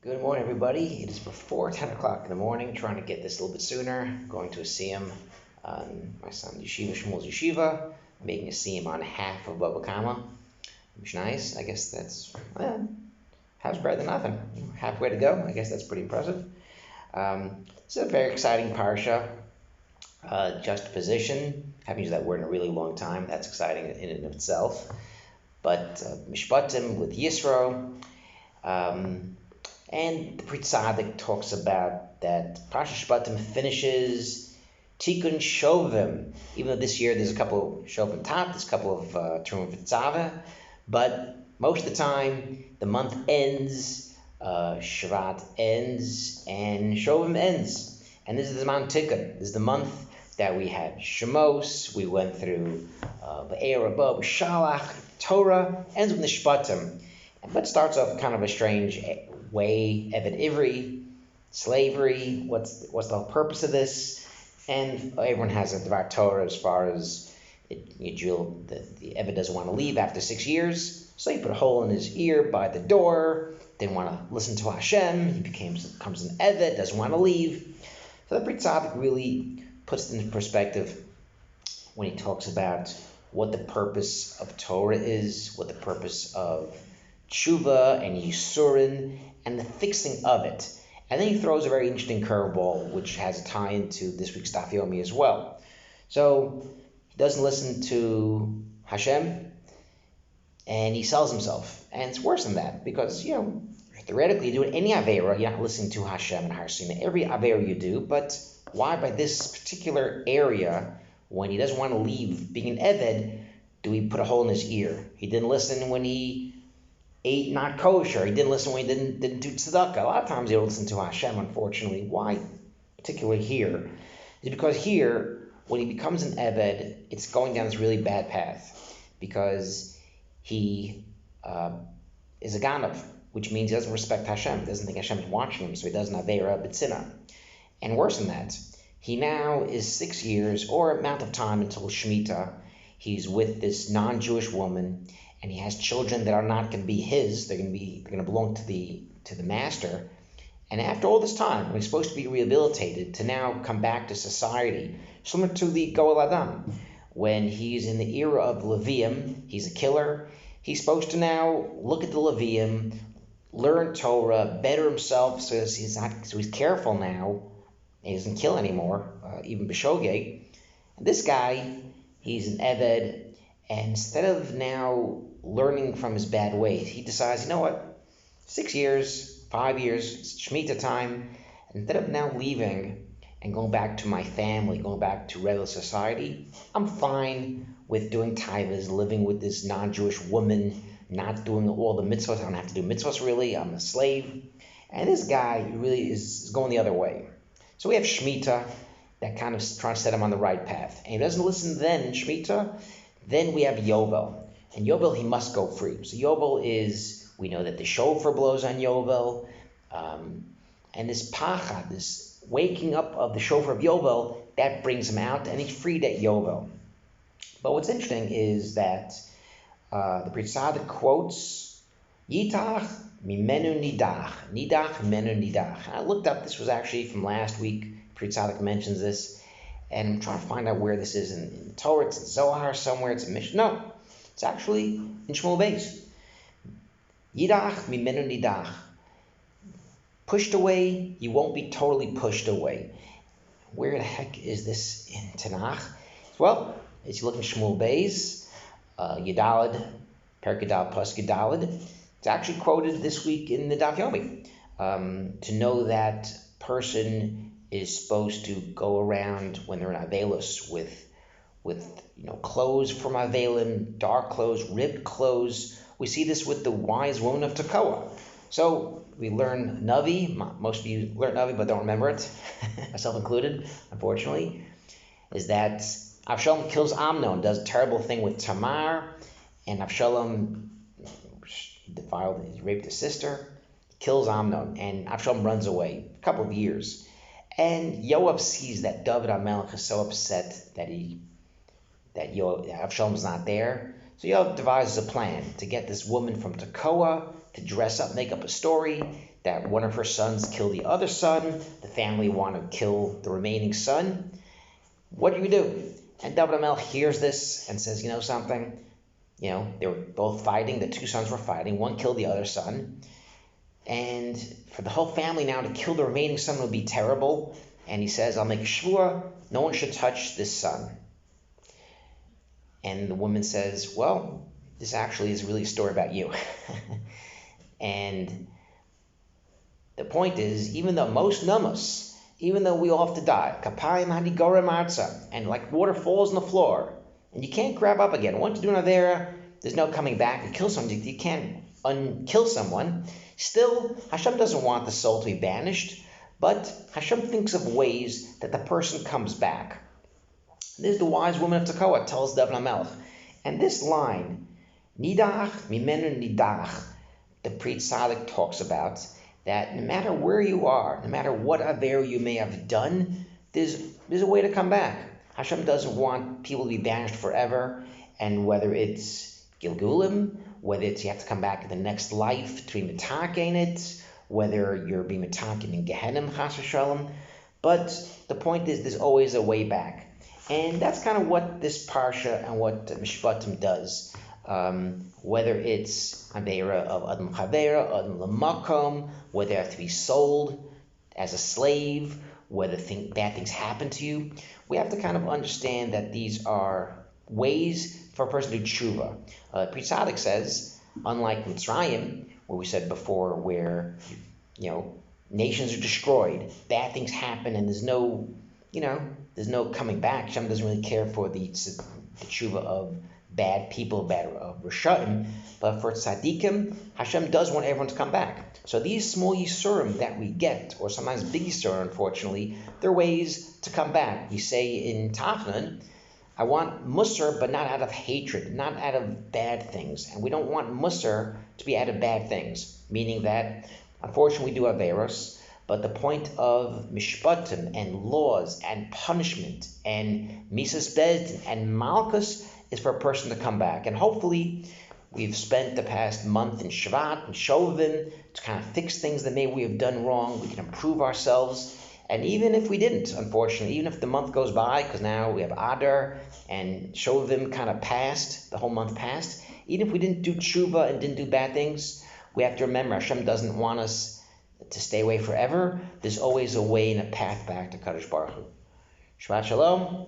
Good morning, everybody. It is before 10 o'clock in the morning, trying to get this a little bit sooner. Going to a siyum on my son Yeshiva Shmuel's Yeshiva, making a siyum on half of Baba Kama, which is nice. I guess that's, half's better than nothing. Halfway to go. I guess that's pretty impressive. This is a very exciting parsha. Juxtaposition. Haven't used that word in a really long time. That's exciting in and of itself. But mishpatim with Yisro. And the Pri Tzaddik talks about that Parsha Shpatim finishes Tikkun Shovim. Even though this year there's a couple of Shovim top, there's a couple of Terum V'Tzava, but most of the time the month ends, Shvat ends, and Shovim ends. And this is the Mount Tikkun. This is the month that we had Shemos, we went through Be'er Rabba, Shalach, Torah, ends with the Shpatim. But starts off kind of a strange way, Eved Ivri, slavery, what's the whole purpose of this? And everyone has a Dvar Torah as far as the Eved doesn't want to leave after 6 years, so he put a hole in his ear by the door, didn't want to listen to Hashem, he becomes an Eved, doesn't want to leave. So the Pri Tzaddik really puts it into perspective when he talks about what the purpose of Torah is, what the purpose of tshuva and yisurin, and the fixing of it. And then he throws a very interesting curveball, which has a tie into this week's Daf Yomi as well. So he doesn't listen to Hashem, and he sells himself. And it's worse than that, because, theoretically, you do any Aveira, you're not listening to Hashem and Har Sinai. Every Aveira you do, but why by this particular area, when he doesn't want to leave being an Eved, do we put a hole in his ear? He didn't listen when he ate not kosher. He didn't listen when he didn't do tzedakah. A lot of times he don't listen to Hashem, unfortunately. Why particularly here? It's because here, when he becomes an Eved, it's going down this really bad path, because he is a Ganav, which means he doesn't respect Hashem. He doesn't think Hashem is watching him, so he doesn't Aveira B'tzina. And worse than that, he now is 6 years, or amount of time until Shemitah, he's with this non-Jewish woman, and he has children that are not going to be his. They're going to belong to the master. And after all this time, when he's supposed to be rehabilitated, to now come back to society, similar to the Goel Adam, when he's in the era of Levium, he's a killer. He's supposed to now look at the Levium, learn Torah, better himself, so he's careful now. He doesn't kill anymore, even B'shogeg. And this guy, he's an Eved, and instead of now learning from his bad ways, he decides, you know what, 6 years, 5 years, it's Shemitah time. Instead of now leaving and going back to my family, going back to regular society, I'm fine with doing taivas, living with this non-Jewish woman, not doing all the mitzvahs. I don't have to do mitzvahs really. I'm a slave. And this guy really is going the other way. So we have Shemitah that kind of trying to set him on the right path. And he doesn't listen then in Shemitah. Then we have Yovel. And Yovel, he must go free. So Yovel is, we know that the shofar blows on Yovel. And this pachad, this waking up of the shofar of Yovel, that brings him out, and he's freed at Yovel. But what's interesting is that the Pri Tzaddik quotes, Yitach mimenu nidach. Nidach mimenu nidach. I looked up, this was actually from last week. Pri Tzaddik mentions this. And I'm trying to find out where this is in the Torah. It's in Zohar somewhere. It's in Mishnah. No, it's actually in Shmuel Beis. Yidach mimenu nidach. Pushed away, you won't be totally pushed away. Where the heck is this in Tanakh? Well, as you look in Shmuel Beis, Yudalad, Perek Yudalad plus Yudalad, it's actually quoted this week in the Daf Yomi. To know that person is supposed to go around when they're in Avelis with clothes from Avelim, dark clothes, ripped clothes. We see this with the wise woman of Tekoa. So we learn Navi. Most of you learn Navi but don't remember it, myself included, unfortunately, is that Avshalom kills Amnon, does a terrible thing with Tamar, and Avshalom raped his sister, kills Amnon, and Avshalom runs away a couple of years. And Yoav sees that David HaMelech is so upset that Avshalom's not there. So Yoav devises a plan to get this woman from Tekoa to dress up, make up a story that one of her sons killed the other son. The family want to kill the remaining son. What do you do? And David HaMelech hears this and says, you know something? They were both fighting. The two sons were fighting. One killed the other son. And for the whole family now to kill the remaining son would be terrible. And he says, I'll make a shvua. No one should touch this son. And the woman says, well, this actually is really a story about you. And the point is, even though most numbers, even though we all have to die, kapayim hadigorem arza, and like water falls on the floor, and you can't grab up again. Once you do an avera, there's no coming back. You kill someone, you can't unkill someone. Still, Hashem doesn't want the soul to be banished, but Hashem thinks of ways that the person comes back. This is the wise woman of Tekoa tells David HaMelech. And this line, Nidach mimenu nidach, the Pri Tzaddik talks about, that no matter where you are, no matter what avera you may have done, there's a way to come back. Hashem doesn't want people to be banished forever, and whether it's Gilgulim, whether it's you have to come back in the next life to be mitaken in it, whether you're being mitaken in Gehenim, chas v'shalom, but the point is there's always a way back. And that's kind of what this parsha and what Mishpatim does. Whether it's avera of Adam Chavera, Adam Lamakom, whether you have to be sold as a slave, whether bad things happen to you, we have to kind of understand that these are ways for a person to do tshuva. Pri Tzaddik says, unlike Mitzrayim, where we said before, where nations are destroyed, bad things happen, and there's no coming back. Hashem doesn't really care for the tshuva of bad people, bad Rishaim, but for tzaddikim, Hashem does want everyone to come back. So these small yisurim that we get, or sometimes big yisurim, unfortunately, they're ways to come back. You say in Tafnan, I want musar, but not out of hatred, not out of bad things. And we don't want musar to be out of bad things, meaning that, unfortunately, we do have averos, but the point of mishpatim and laws and punishment and misas bezdin and malchus is for a person to come back. And hopefully we've spent the past month in Shvat and Shovim to kind of fix things that maybe we have done wrong. We can improve ourselves. And even if we didn't, unfortunately, even if the month goes by, because now we have Adar and Shovim kind of passed, the whole month passed, even if we didn't do tshuva and didn't do bad things, we have to remember Hashem doesn't want us to stay away forever. There's always a way and a path back to Kadosh Baruch Hu. Shabbat Shalom.